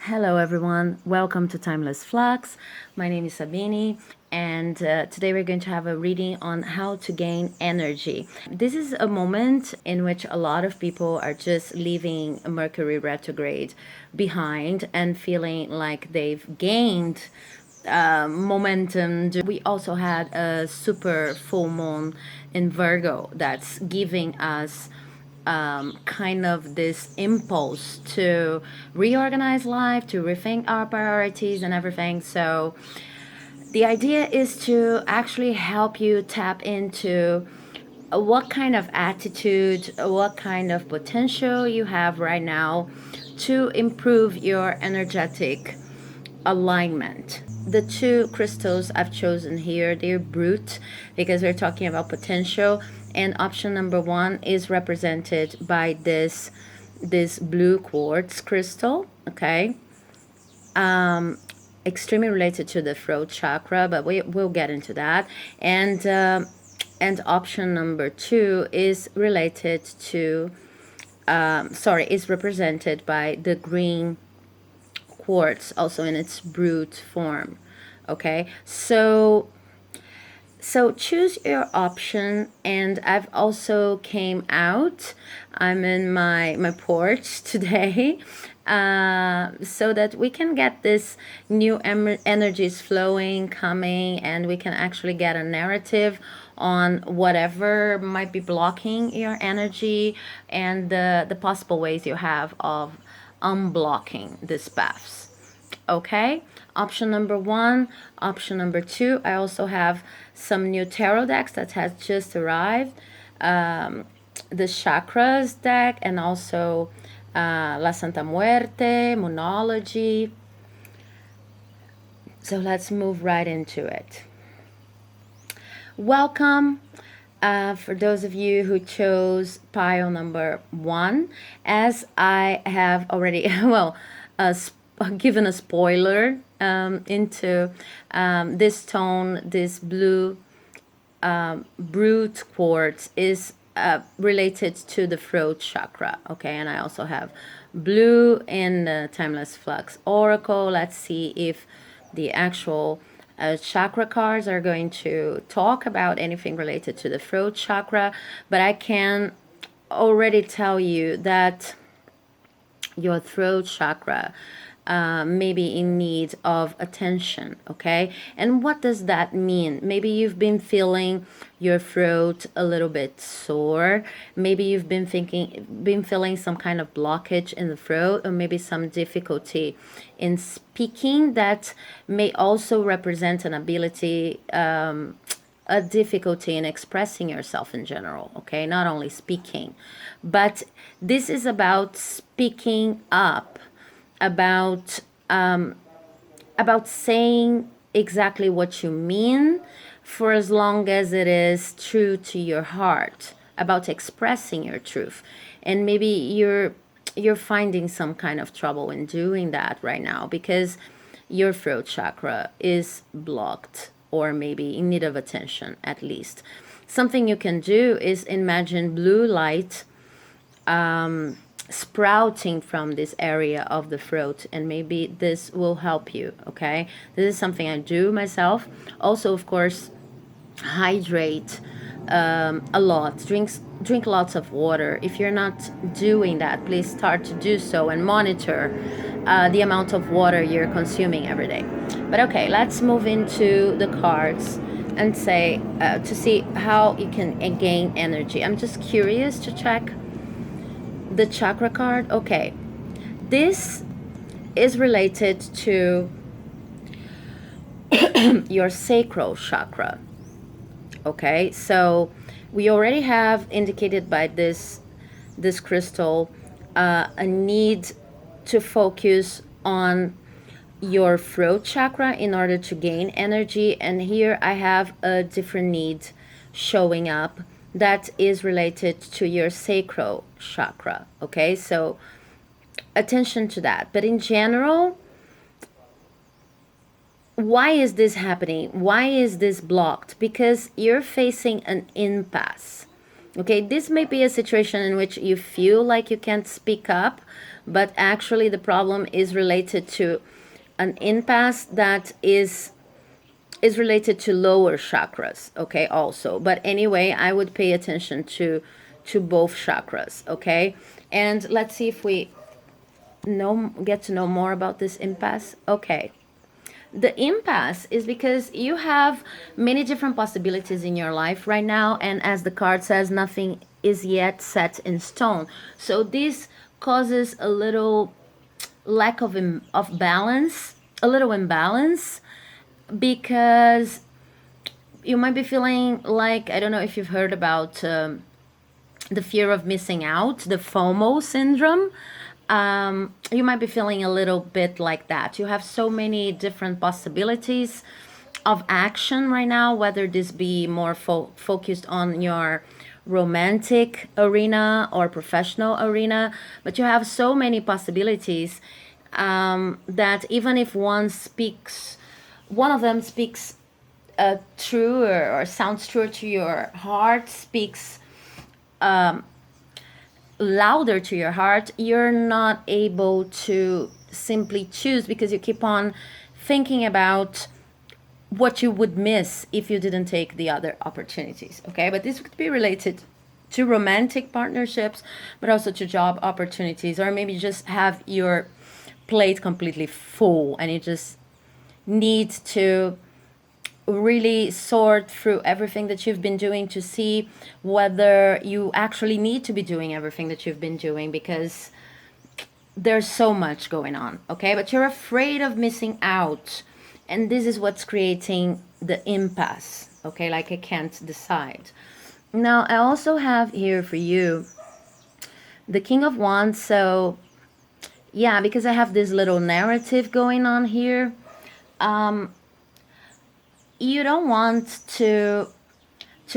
Hello everyone, welcome to Timeless Flux. My name is Sabini, and today we're going to have a reading on how to gain energy. This is a moment in which a lot of people are just leaving Mercury retrograde behind and feeling like they've gained momentum. We also had a super full moon in Virgo that's giving us kind of this impulse to reorganize life, to rethink our priorities and everything. So the idea is to actually help you tap into what kind of attitude, what kind of potential you have right now to improve your energetic alignment. The two crystals I've chosen here, they're brute because we're talking about potential, and option number one is represented by this blue quartz crystal. Okay, extremely related to the throat chakra, but we'll get into that. And option number two is related to is represented by the green quartz, also in its brute form. Okay, so choose your option. And I've also came out, I'm in my porch today, so that we can get this new energies flowing, coming, and we can actually get a narrative on whatever might be blocking your energy and the possible ways you have of unblocking these paths. Okay, option number one. Option number two, I also have some new tarot decks that has just arrived, the chakras deck, and also La Santa Muerte, Moonology. So let's move right into it. Welcome. For those of you who chose pile number one, as I have already, given a spoiler into this tone, this blue brute quartz is related to the throat chakra. Okay, and I also have blue in the Timeless Flux Oracle. Let's see if the actual chakra cards are going to talk about anything related to the throat chakra, but I can already tell you that your throat chakra may be in need of attention. Okay, and what does that mean? Maybe you've been feeling your throat a little bit sore. Maybe you've been feeling some kind of blockage in the throat, or maybe some difficulty in speaking that may also represent an ability, a difficulty in expressing yourself in general. Okay, not only speaking, but this is about speaking up, about saying exactly what you mean, for as long as it is true to your heart, about expressing your truth. And maybe you're finding some kind of trouble in doing that right now because your throat chakra is blocked, or maybe in need of attention. At least something you can do is imagine blue light sprouting from this area of the throat, and maybe this will help you. Okay, this is something I do myself. Also, of course, hydrate a lot. Drink lots of water. If you're not doing that, please start to do so and monitor the amount of water you're consuming every day. But okay, let's move into the cards and say to see how you can gain energy. I'm just curious to check the chakra card. Okay, this is related to your sacral chakra. Okay, so we already have indicated by this crystal a need to focus on your throat chakra in order to gain energy, and here I have a different need showing up that is related to your sacral chakra. Okay, so attention to that. But in general, why is this happening? Why is this blocked? Because you're facing an impasse. Okay, this may be a situation in which you feel like you can't speak up, but actually the problem is related to an impasse that is related to lower chakras, okay, also. But anyway, I would pay attention to both chakras, okay? And let's see if we get to know more about this impasse. Okay. The impasse is because you have many different possibilities in your life right now, and as the card says, nothing is yet set in stone. So this causes a little lack of balance, a little imbalance, because you might be feeling like, I don't know if you've heard about the fear of missing out, the FOMO syndrome. You might be feeling a little bit like that. You have so many different possibilities of action right now, whether this be more focused on your romantic arena or professional arena, but you have so many possibilities that even if one of them speaks true or sounds true to your heart, speaks louder to your heart, you're not able to simply choose because you keep on thinking about what you would miss if you didn't take the other opportunities, okay? But this could be related to romantic partnerships, but also to job opportunities, or maybe just have your plate completely full and you just need to really sort through everything that you've been doing to see whether you actually need to be doing everything that you've been doing, because there's so much going on, okay? But you're afraid of missing out, and this is what's creating the impasse, okay? Like, I can't decide. Now, I also have here for you the King of Wands. So yeah, because I have this little narrative going on here. You don't want to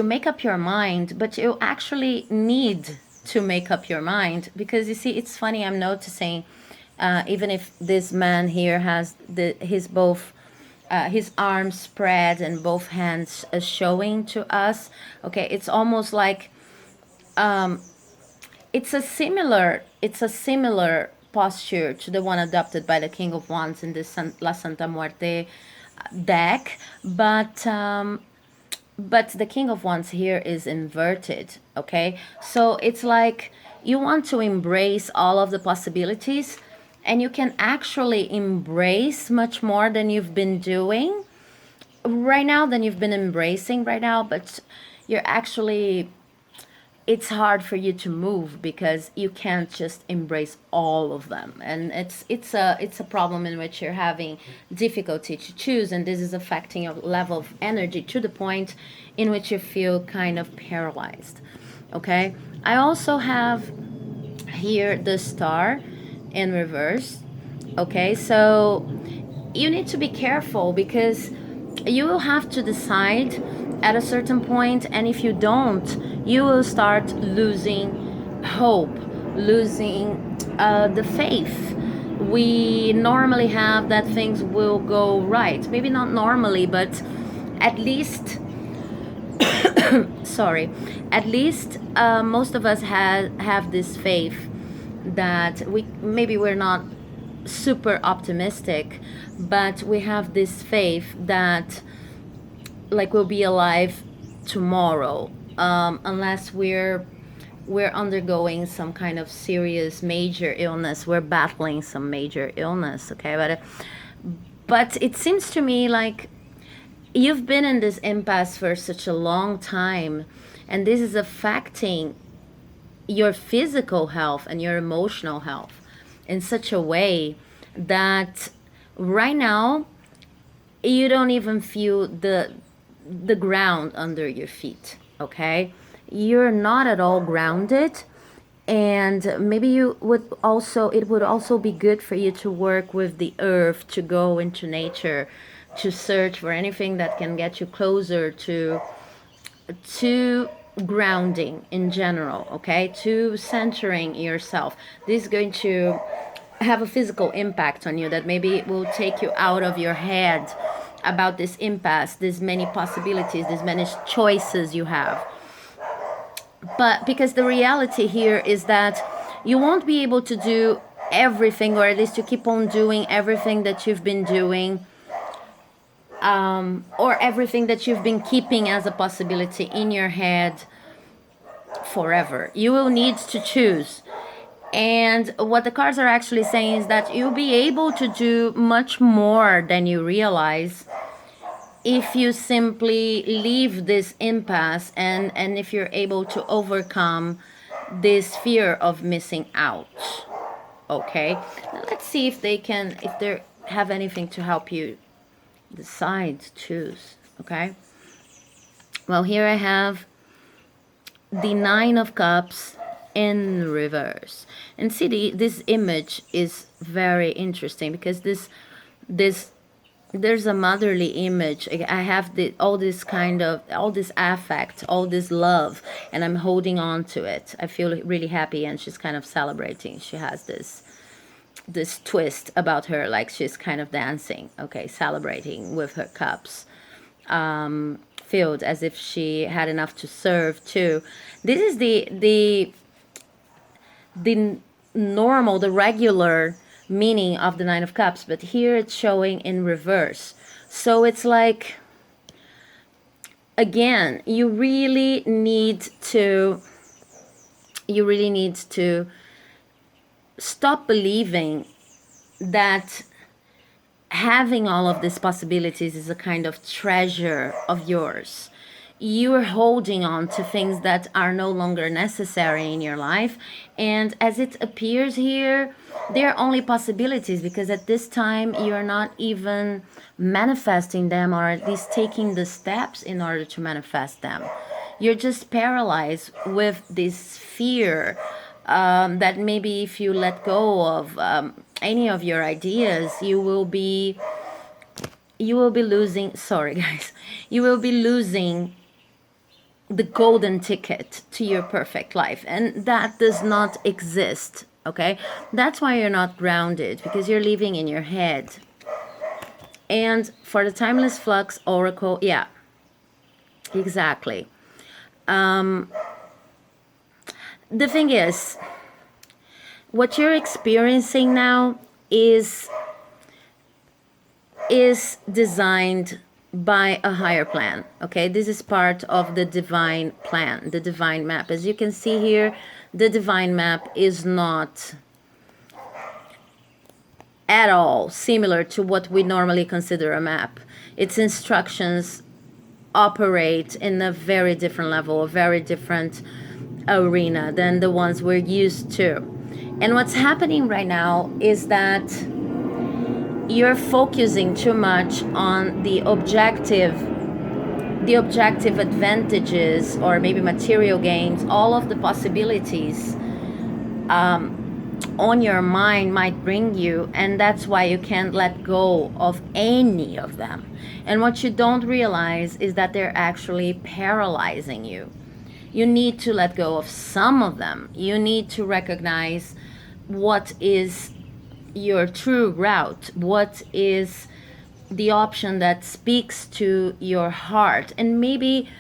make up your mind, but you actually need to make up your mind, because you see, it's funny, I'm noticing even if this man here has his arms spread and both hands showing to us, okay, it's almost like it's a similar posture to the one adopted by the King of Wands in this La Santa Muerte deck, but the King of Wands here is inverted, okay? So it's like you want to embrace all of the possibilities, and you can actually embrace much more than you've been doing right now, but you're actually, it's hard for you to move because you can't just embrace all of them, and it's a problem in which you're having difficulty to choose, and this is affecting your level of energy to the point in which you feel kind of paralyzed, okay? I also have here the Star in reverse, okay? So you need to be careful, because you will have to decide at a certain point, and if you don't, you will start losing hope, losing the faith. We normally have that things will go right. Maybe not normally, but at least sorry, at least most of us have this faith that we're not super optimistic, but we have this faith that, like, we'll be alive tomorrow, unless we're undergoing some kind of serious major illness, we're battling some major illness, okay? But it seems to me like you've been in this impasse for such a long time, and this is affecting your physical health and your emotional health in such a way that right now you don't even feel the ground under your feet, okay? You're not at all grounded, and maybe it would also be good for you to work with the earth, to go into nature, to search for anything that can get you closer to grounding in general, okay? To centering yourself. This is going to have a physical impact on you, that maybe it will take you out of your head about this impasse, these many possibilities, these many choices you have. But because the reality here is that you won't be able to do everything, or at least to keep on doing everything that you've been doing, or everything that you've been keeping as a possibility in your head forever. You will need to choose. And what the cards are actually saying is that you'll be able to do much more than you realize if you simply leave this impasse, and if you're able to overcome this fear of missing out. Okay, let's see if they have anything to help you decide, choose. Okay, well, here I have the Nine of Cups in reverse. And see, this image is very interesting because this there's a motherly image. I have all this affect, all this love, and I'm holding on to it. I feel really happy, and she's kind of celebrating. She has this twist about her, like she's kind of dancing, okay, celebrating with her cups filled, as if she had enough to serve too. This is the normal, the regular meaning of the Nine of Cups, but here it's showing in reverse. So it's like, again, you really need to stop believing that having all of these possibilities is a kind of treasure of yours. You're holding on to things that are no longer necessary in your life, and as it appears here, they're only possibilities, because at this time you're not even manifesting them, or at least taking the steps in order to manifest them. You're just paralyzed with this fear that maybe if you let go of any of your ideas, you will be losing, sorry guys, you will be losing the golden ticket to your perfect life, and that does not exist. Okay, that's why you're not grounded, because you're living in your head. And for the Timeless Flux Oracle, yeah, exactly. The thing is, what you're experiencing now is designed by a higher plan. Okay, this is part of the divine plan, the divine map. As you can see here, the divine map is not at all similar to what we normally consider a map. Its instructions operate in a very different level, a very different arena than the ones we're used to. And what's happening right now is that you're focusing too much on the objective advantages, or maybe material gains, all of the possibilities on your mind might bring you, and that's why you can't let go of any of them. And what you don't realize is that they're actually paralyzing you. You need to let go of some of them. You need to recognize what is your true route, what is the option that speaks to your heart. And maybe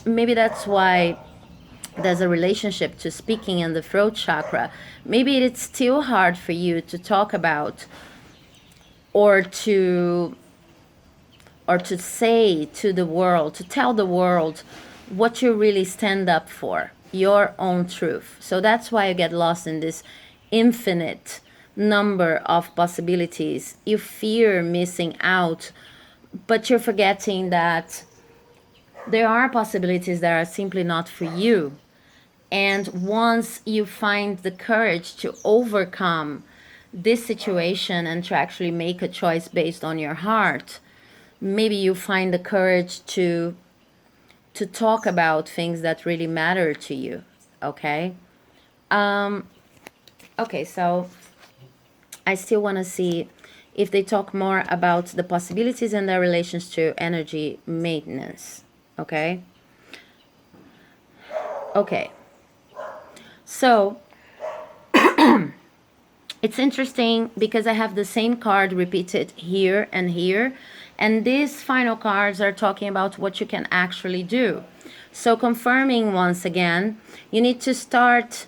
that's why there's a relationship to speaking in the throat chakra. Maybe it's still hard for you to talk about, or to say to the world, to tell the world what you really stand up for, your own truth. So that's why you get lost in this infinite number of possibilities. You fear missing out, but you're forgetting that there are possibilities that are simply not for you. And once you find the courage to overcome this situation and to actually make a choice based on your heart, maybe you find the courage to talk about things that really matter to you. Okay, okay, so I still want to see if they talk more about the possibilities and their relations to energy maintenance. Okay, okay, so it's interesting because I have the same card repeated here and here, and these final cards are talking about what you can actually do. So confirming once again, you need to start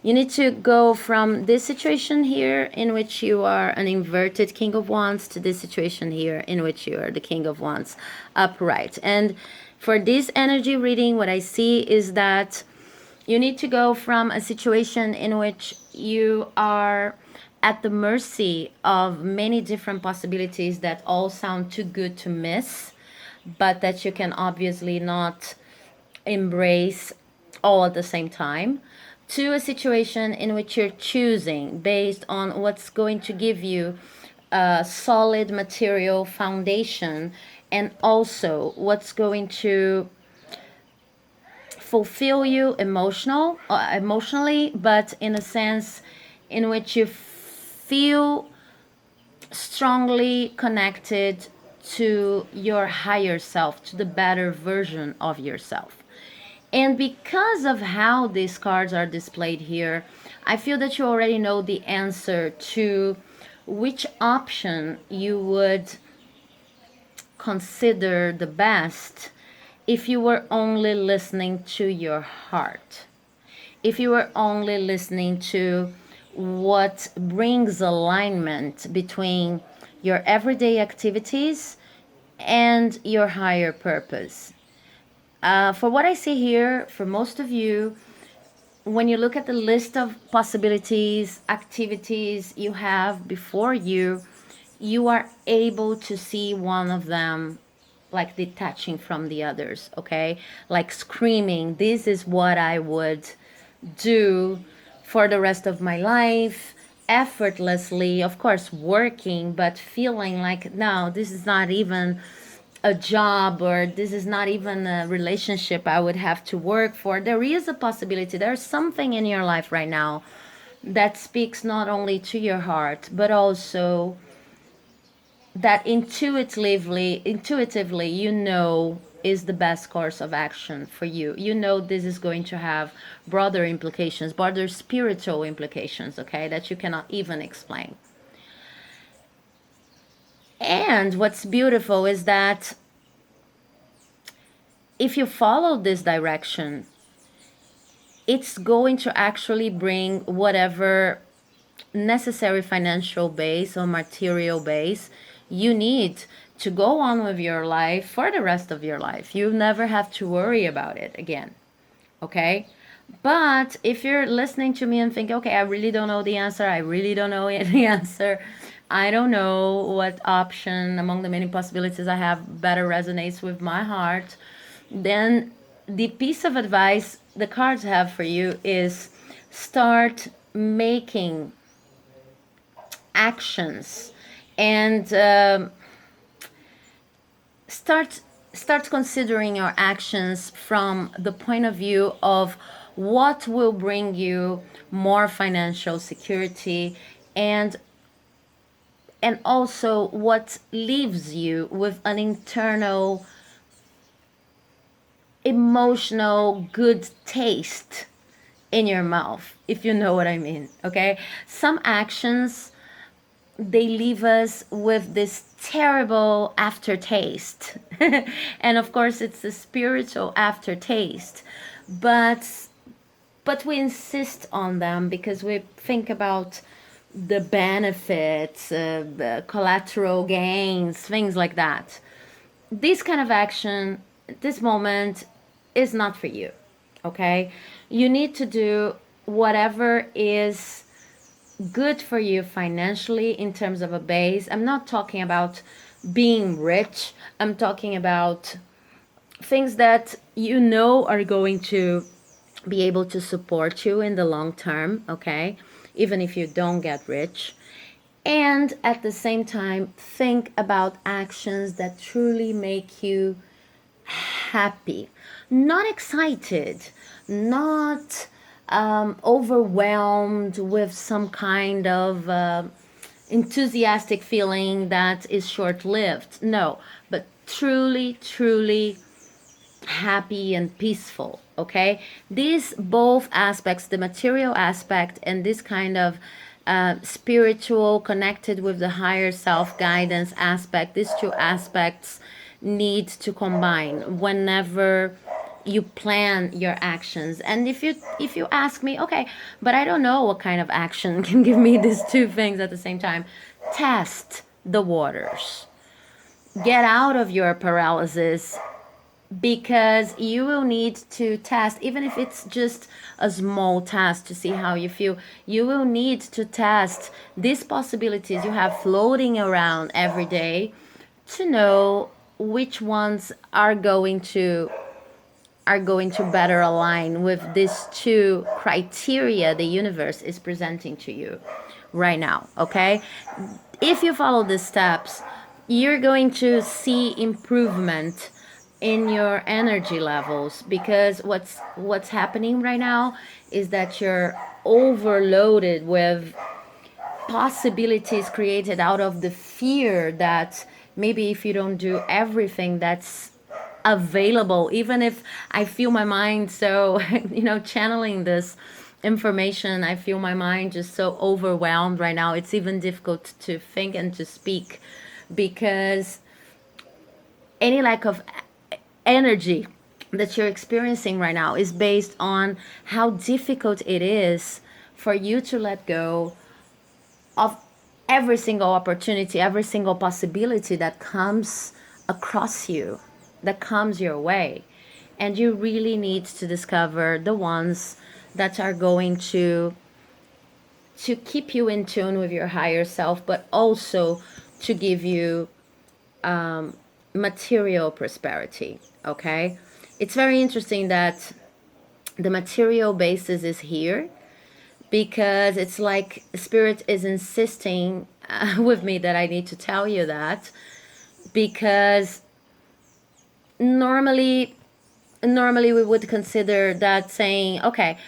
You need to go from this situation here in which you are an inverted King of Wands to this situation here in which you are the King of Wands upright. And for this energy reading, what I see is that you need to go from a situation in which you are at the mercy of many different possibilities that all sound too good to miss, but that you can obviously not embrace all at the same time, to a situation in which you're choosing based on what's going to give you a solid material foundation, and also what's going to fulfill you emotionally, but in a sense in which you feel strongly connected to your higher self, to the better version of yourself. And because of how these cards are displayed here, I feel that you already know the answer to which option you would consider the best if you were only listening to your heart. If you were only listening to what brings alignment between your everyday activities and your higher purpose. For what I see here, for most of you, when you look at the list of possibilities, activities you have before you, you are able to see one of them like detaching from the others, okay? Like screaming, this is what I would do for the rest of my life, effortlessly, of course, working, but feeling like, no, this is not even a job, or this is not even a relationship I would have to work for. There is a possibility, there's something in your life right now that speaks not only to your heart, but also that intuitively you know is the best course of action for you. You know this is going to have broader implications, broader spiritual implications, okay, that you cannot even explain. And what's beautiful is that if you follow this direction, it's going to actually bring whatever necessary financial base or material base you need to go on with your life for the rest of your life. You never have to worry about it again, okay? But if you're listening to me and think, okay, I really don't know the answer, I really don't know the answer, I don't know what option among the many possibilities I have better resonates with my heart, then the piece of advice the cards have for you is start making actions and start considering your actions from the point of view of what will bring you more financial security, and also what leaves you with an internal emotional good taste in your mouth, if you know what I mean, okay? Some actions, they leave us with this terrible aftertaste. And of course it's a spiritual aftertaste, but we insist on them because we think about the benefits, the collateral gains, things like that. This kind of action, this moment, is not for you, okay? You need to do whatever is good for you financially in terms of a base. I'm not talking about being rich. I'm talking about things that you know are going to be able to support you in the long term, okay? Even if you don't get rich. And at the same time, think about actions that truly make you happy, not excited, not overwhelmed with some kind of enthusiastic feeling that is short-lived. No, but truly, truly happy and peaceful, okay? These both aspects, the material aspect and this kind of spiritual, connected with the higher self guidance aspect, these two aspects need to combine whenever you plan your actions. And if you ask me, okay, but I don't know what kind of action can give me these two things at the same time, test the waters. Get out of your paralysis, because you will need to test, even if it's just a small test to see how you feel. You will need to test these possibilities you have floating around every day to know which ones are going to better align with these two criteria the universe is presenting to you right now. Okay, if you follow these steps, you're going to see improvement in your energy levels, because what's happening right now is that you're overloaded with possibilities created out of the fear that maybe if you don't do everything that's available, even if I feel my mind so channeling this information, I feel my mind just so overwhelmed right now. It's even difficult to think and to speak, because any lack of energy that you're experiencing right now is based on how difficult it is for you to let go of every single opportunity, every single possibility that comes across you, that comes your way. And you really need to discover the ones that are going to keep you in tune with your higher self, but also to give you material prosperity. Okay, it's very interesting that the material basis is here, because it's like spirit is insisting with me that I need to tell you that, because normally we would consider that saying, okay,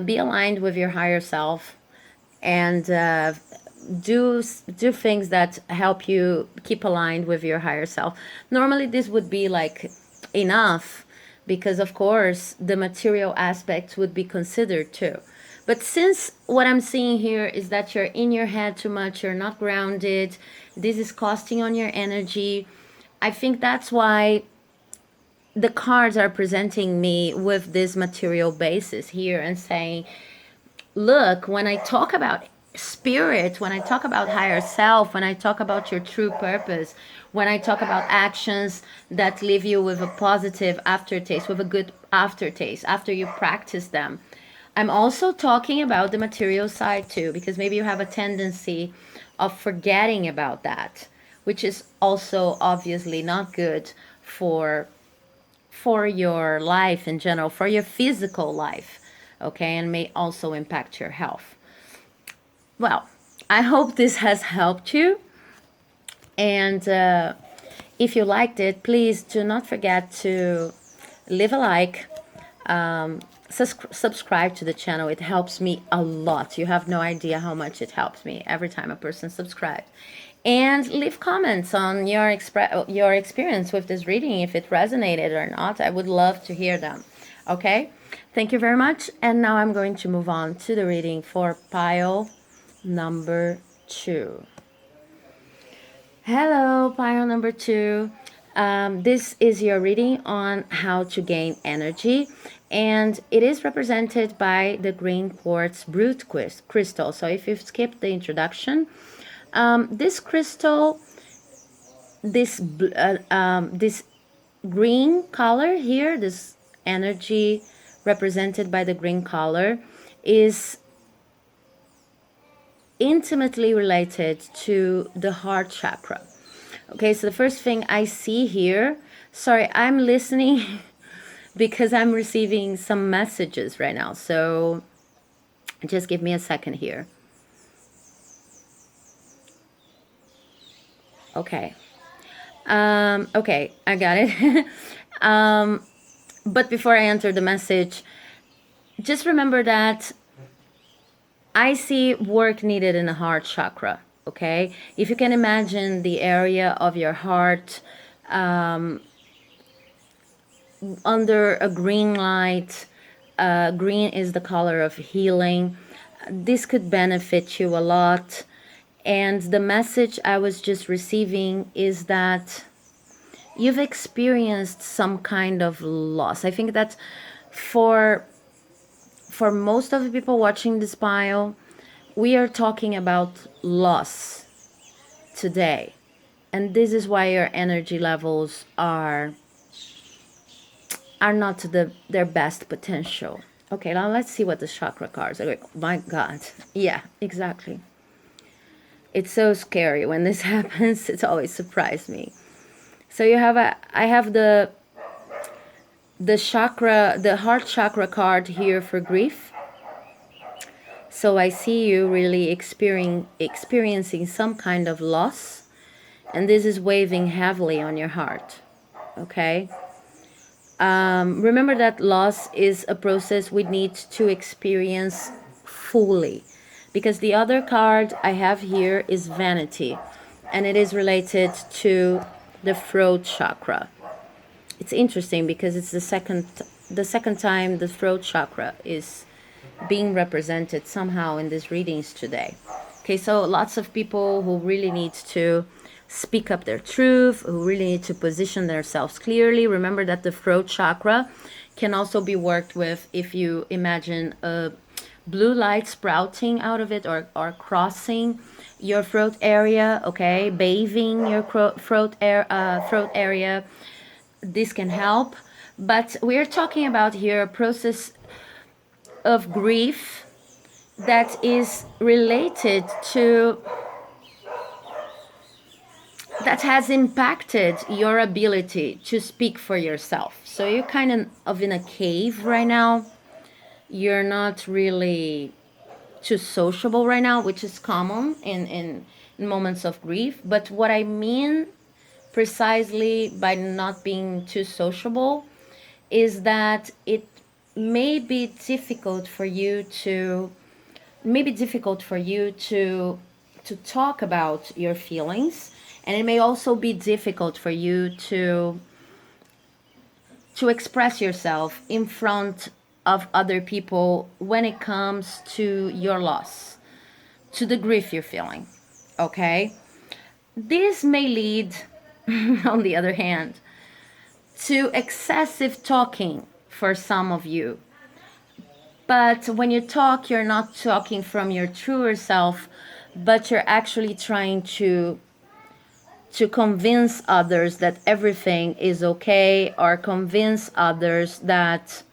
be aligned with your higher self, and do things that help you keep aligned with your higher self. Normally this would be like enough, because of course the material aspects would be considered too. But since what I'm seeing here is that you're in your head too much, you're not grounded, this is costing on your energy, I think that's why the cards are presenting me with this material basis here and saying, look, when I talk about spirit, when I talk about higher self, when I talk about your true purpose, when I talk about actions that leave you with a positive aftertaste, with a good aftertaste after you practice them, I'm also talking about the material side too, because maybe you have a tendency of forgetting about that, which is also obviously not good for your life in general, for your physical life, okay, and may also impact your health. Well, I hope this has helped you, and if you liked it, please do not forget to leave a like, subscribe to the channel. It helps me a lot. You have no idea how much it helps me every time a person subscribes. And leave comments on your experience with this reading, if it resonated or not. I would love to hear them. Okay, thank you very much. And now I'm going to move on to the reading for pile number 2. Hello, pile number 2. This is your reading on how to gain energy, and it is represented by the green quartz brute crystal. So if you've skipped the introduction, this crystal, this green color here, this energy represented by the green color, is intimately related to the heart chakra. Okay, so the first thing I see here, sorry, I'm listening because I'm receiving some messages right now, so just give me a second here. Okay. Okay, I got it. But before I enter the message, just remember that I see work needed in the heart chakra, okay? If you can imagine the area of your heart under a green light, green is the color of healing. This could benefit you a lot. And the message I was just receiving is that you've experienced some kind of loss. I think that for most of the people watching this pile, we are talking about loss today. And this is why your energy levels are not to their best potential. Okay, now let's see what the chakra cards are. My God. Yeah, exactly. It's so scary when this happens. It's always surprised me. So I have the chakra, the heart chakra card here for grief. So I see you really experiencing some kind of loss, and this is weighing heavily on your heart. Okay. Remember that loss is a process we need to experience fully, because the other card I have here is vanity, and it is related to the throat chakra. It's interesting because it's the second time the throat chakra is being represented somehow in these readings today. Okay, so lots of people who really need to speak up their truth, who really need to position themselves clearly. Remember that the throat chakra can also be worked with if you imagine a blue light sprouting out of it, or crossing your throat area, okay, bathing your throat area. This can help. But we're talking about here a process of grief that is related to, that has impacted your ability to speak for yourself. So you're kind of in a cave right now. You're not really too sociable right now, which is common in moments of grief. But what I mean precisely by not being too sociable is that it may be difficult for you to talk about your feelings, and it may also be difficult for you to express yourself in front of other people when it comes to your loss, to the grief you're feeling. Okay, this may lead on the other hand to excessive talking for some of you. But when you talk, you're not talking from your truer self, but you're actually trying to convince others that everything is okay, or convince others that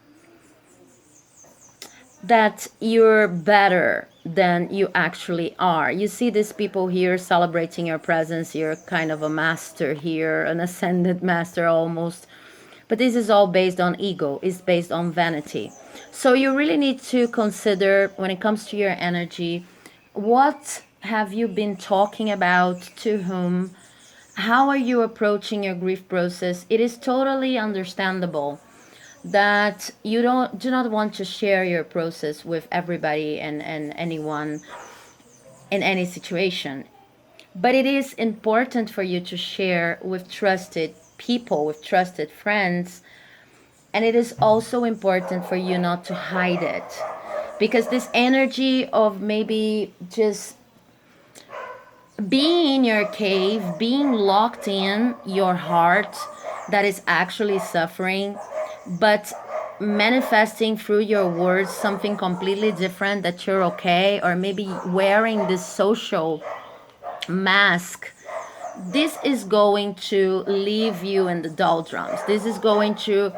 you're better than you actually are. You see these people here celebrating your presence. You're kind of a master here, an ascended master almost. But this is all based on ego. It's based on vanity. So you really need to consider, when it comes to your energy, what have you been talking about, to whom, how are you approaching your grief process. It is totally understandable that you do not want to share your process with everybody and anyone in any situation. But it is important for you to share with trusted people, with trusted friends. And it is also important for you not to hide it. Because this energy of maybe just being in your cave, being locked in your heart that is actually suffering, but manifesting through your words something completely different, that you're okay, or maybe wearing this social mask, this is going to leave you in the doldrums. This is going to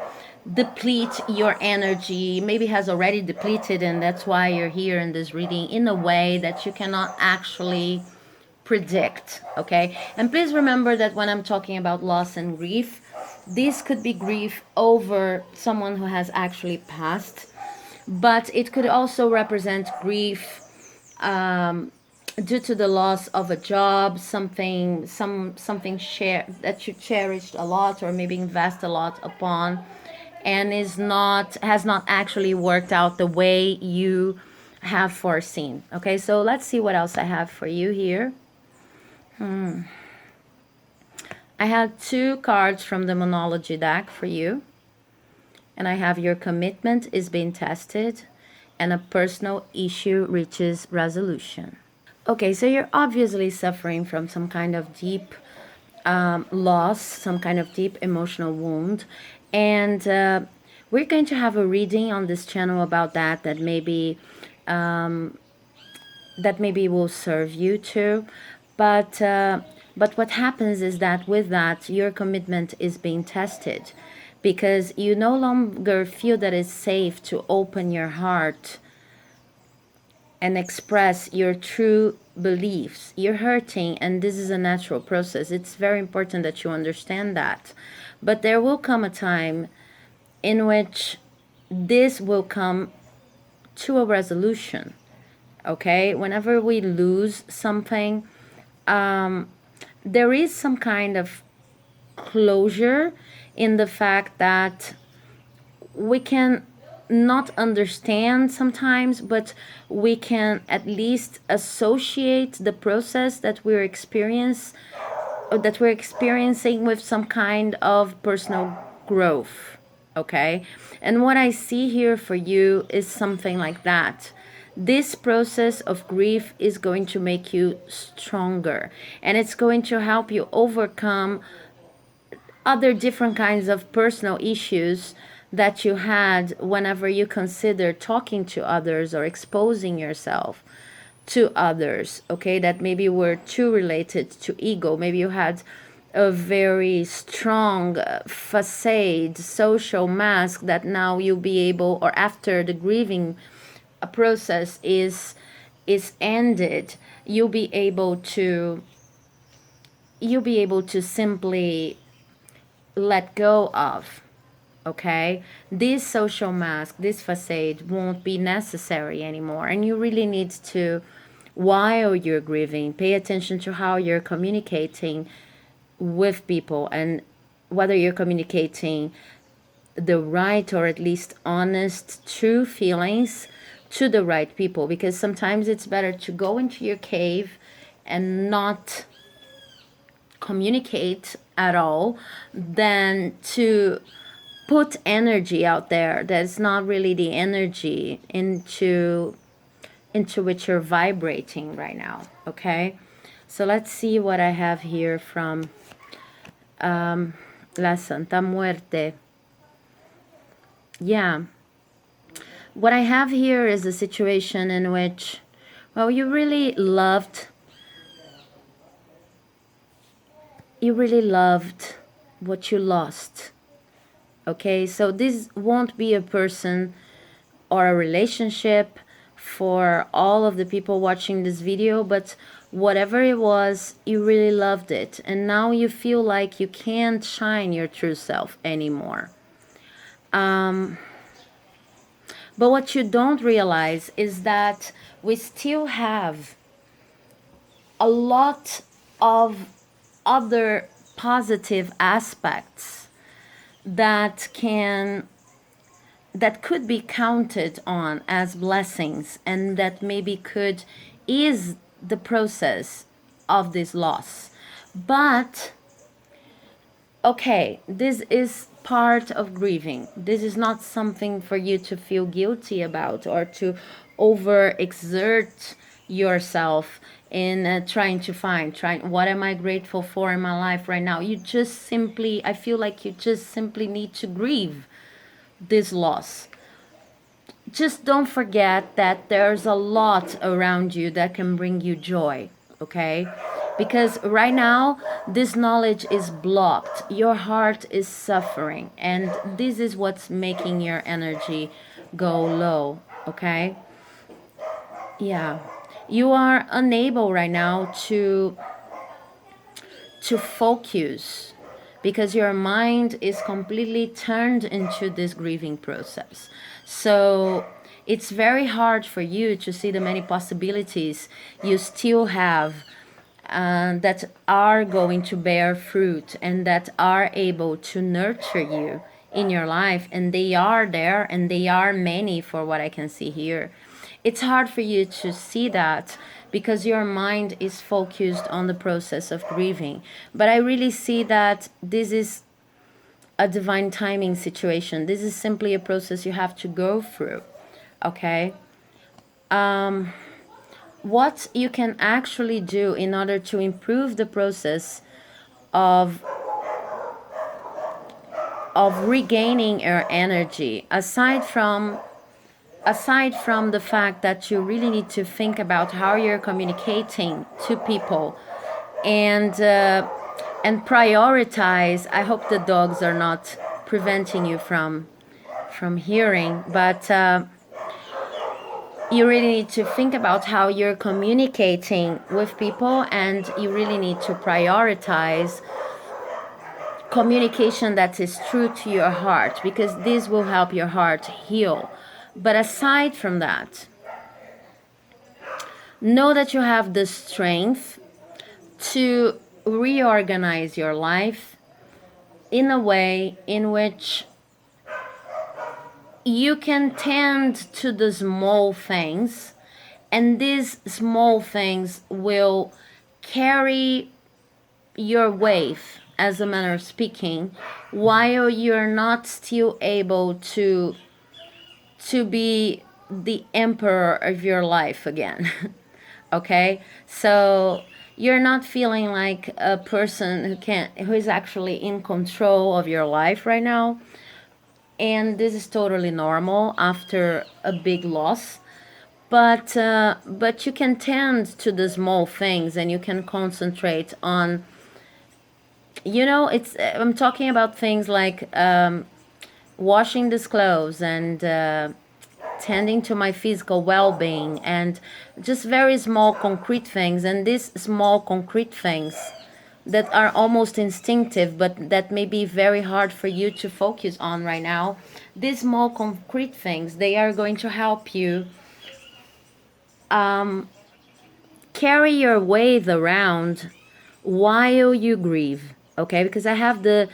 deplete your energy, maybe has already depleted, and that's why you're here in this reading in a way that you cannot actually predict. Okay, and please remember that when I'm talking about loss and grief, this could be grief over someone who has actually passed, but it could also represent grief due to the loss of a job, something that you cherished a lot, or maybe invest a lot upon, and has not actually worked out the way you have foreseen. Okay, so let's see what else I have for you here. I have 2 cards from the Moonology deck for you. And I have your commitment is being tested and a personal issue reaches resolution. Okay, so you're obviously suffering from some kind of deep loss, some kind of deep emotional wound. And we're going to have a reading on this channel about that, that maybe will serve you too. But what happens is that with that, your commitment is being tested, because you no longer feel that it's safe to open your heart and express your true beliefs. You're hurting, and this is a natural process. It's very important that you understand that. But there will come a time in which this will come to a resolution. Okay, whenever we lose something, there is some kind of closure in the fact that we can not understand sometimes, but we can at least associate the process that we're experiencing with some kind of personal growth. Okay, and what I see here for you is something like that. This process of grief is going to make you stronger, and it's going to help you overcome other different kinds of personal issues that you had whenever you consider talking to others or exposing yourself to others, okay, that maybe were too related to ego. Maybe you had a very strong facade, social mask that now you'll be able, or after the grieving process is ended, you'll be able to simply let go of. Okay, this social mask, this facade won't be necessary anymore, and you really need to, while you're grieving, pay attention to how you're communicating with people, and whether you're communicating the right, or at least honest, true feelings to the right people. Because sometimes it's better to go into your cave and not communicate at all than to put energy out there that's not really the energy into which you're vibrating right now. Okay, so let's see what I have here from La Santa Muerte. Yeah, what I have here is a situation in which, well, you really loved what you lost. Okay, so this won't be a person or a relationship for all of the people watching this video, but whatever it was, you really loved it, and now you feel like you can't shine your true self anymore. But what you don't realize is that we still have a lot of other positive aspects that could be counted on as blessings, and that maybe could ease the process of this loss. But okay, this is part of grieving. This is not something for you to feel guilty about, or to overexert yourself in trying what am I grateful for in my life right now. You just simply, I feel like you just simply need to grieve this loss. Just don't forget that there's a lot around you that can bring you joy. Okay, because right now this knowledge is blocked, your heart is suffering, and this is what's making your energy go low. Okay, yeah, you are unable right now to focus, because your mind is completely turned into this grieving process. So it's very hard for you to see the many possibilities you still have, that are going to bear fruit and that are able to nurture you in your life. And they are there, and they are many for what I can see here. It's hard for you to see that because your mind is focused on the process of grieving. But I really see that this is a divine timing situation. This is simply a process you have to go through. Okay? What you can actually do in order to improve the process of regaining your energy, aside from the fact that you really need to think about how you're communicating to people, and prioritize. I hope the dogs are not preventing you from hearing, but you really need to think about how you're communicating with people, and you really need to prioritize communication that is true to your heart, because this will help your heart heal. But aside from that, know that you have the strength to reorganize your life in a way in which you can tend to the small things, and these small things will carry your wave, as a manner of speaking, while you're not still able to be the emperor of your life again. Okay, so you're not feeling like a person who is actually in control of your life right now, and this is totally normal after a big loss. But you can tend to the small things, and you can concentrate on, it's I'm talking about things like washing these clothes, and tending to my physical well-being, and just very small concrete things. And these small concrete things that are almost instinctive, but that may be very hard for you to focus on right now, these small concrete things, they are going to help you carry your weight around while you grieve. Okay, because I have the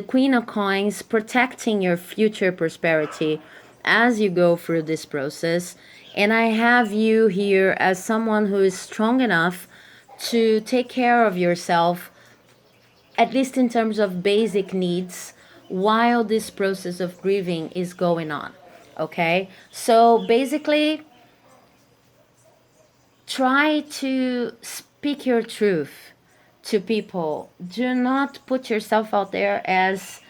Queen of Coins protecting your future prosperity as you go through this process, and I have you here as someone who is strong enough to take care of yourself, at least in terms of basic needs, while this process of grieving is going on. Okay, so basically, try to speak your truth to people. Do not put yourself out there as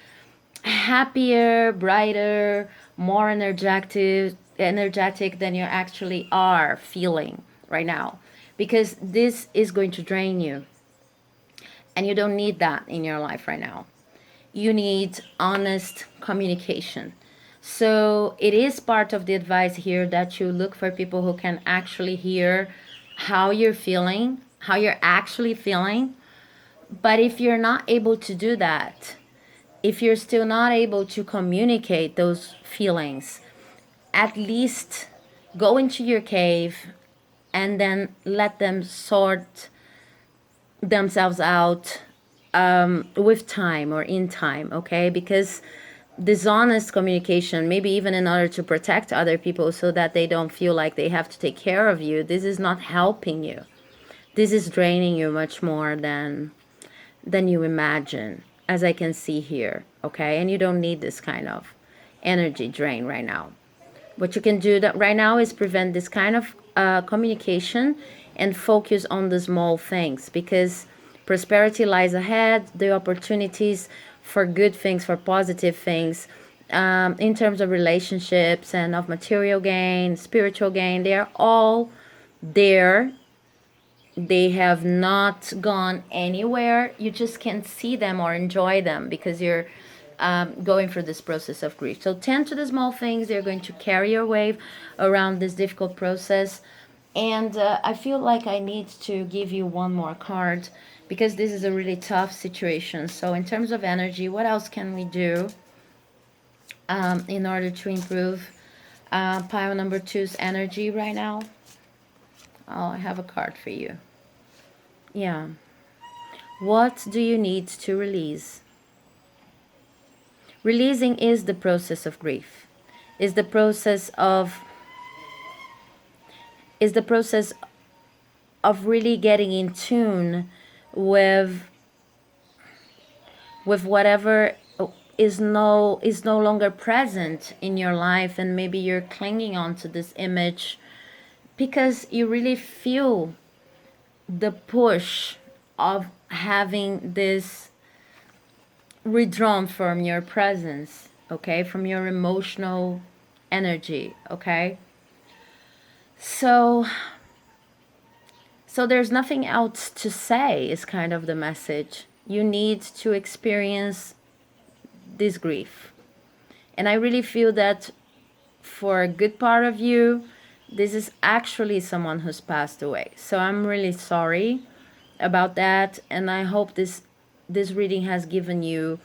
happier, brighter, more energetic than you actually are feeling right now, because this is going to drain you, and you don't need that in your life right now. You need honest communication. So it is part of the advice here that you look for people who can actually hear how you're feeling, how you're actually feeling. But if you're not able to do that, if you're still not able to communicate those feelings, at least go into your cave and then let them sort themselves out with time, or in time, okay? Because dishonest communication, maybe even in order to protect other people so that they don't feel like they have to take care of you, this is not helping you. This is draining you much more than you imagine, as I can see here, okay? And you don't need this kind of energy drain right now. What you can do that right now is prevent this kind of communication and focus on the small things, because prosperity lies ahead. The opportunities for good things, for positive things, in terms of relationships and of material gain, spiritual gain, they are all there. They have not gone anywhere. You just can't see them or enjoy them because you're going through this process of grief. So tend to the small things. They're going to carry your wave around this difficult process. And I feel like I need to give you one more card, because this is a really tough situation. So in terms of energy, what else can we do in order to improve pile number 2's energy right now? Oh, I have a card for you. Yeah. What do you need to release? Releasing is the process of grief. Is the process of really getting in tune with whatever is no longer present in your life, and maybe you're clinging on to this image because you really feel the push of having this withdrawn from your presence, okay, from your emotional energy, okay? So there's nothing else to say is kind of the message. You need to experience this grief. And I really feel that for a good part of you, this is actually someone who's passed away. So I'm really sorry about that, and I hope this reading has given you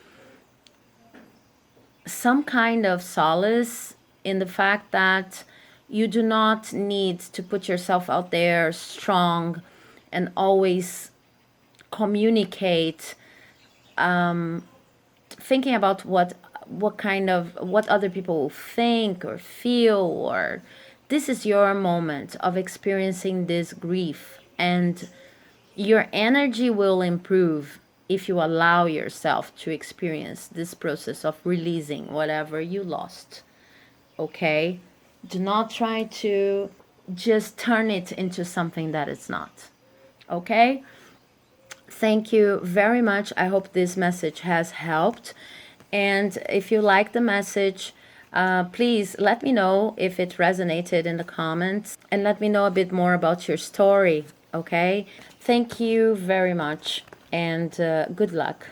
some kind of solace in the fact that you do not need to put yourself out there strong and always communicate thinking about what other people will think or feel, or this is your moment of experiencing this grief, and your energy will improve if you allow yourself to experience this process of releasing whatever you lost. Okay? Do not try to just turn it into something that it's not. Okay? Thank you very much. I hope this message has helped. And if you like the message, please let me know if it resonated in the comments, and let me know a bit more about your story. Okay? Thank you very much, and good luck.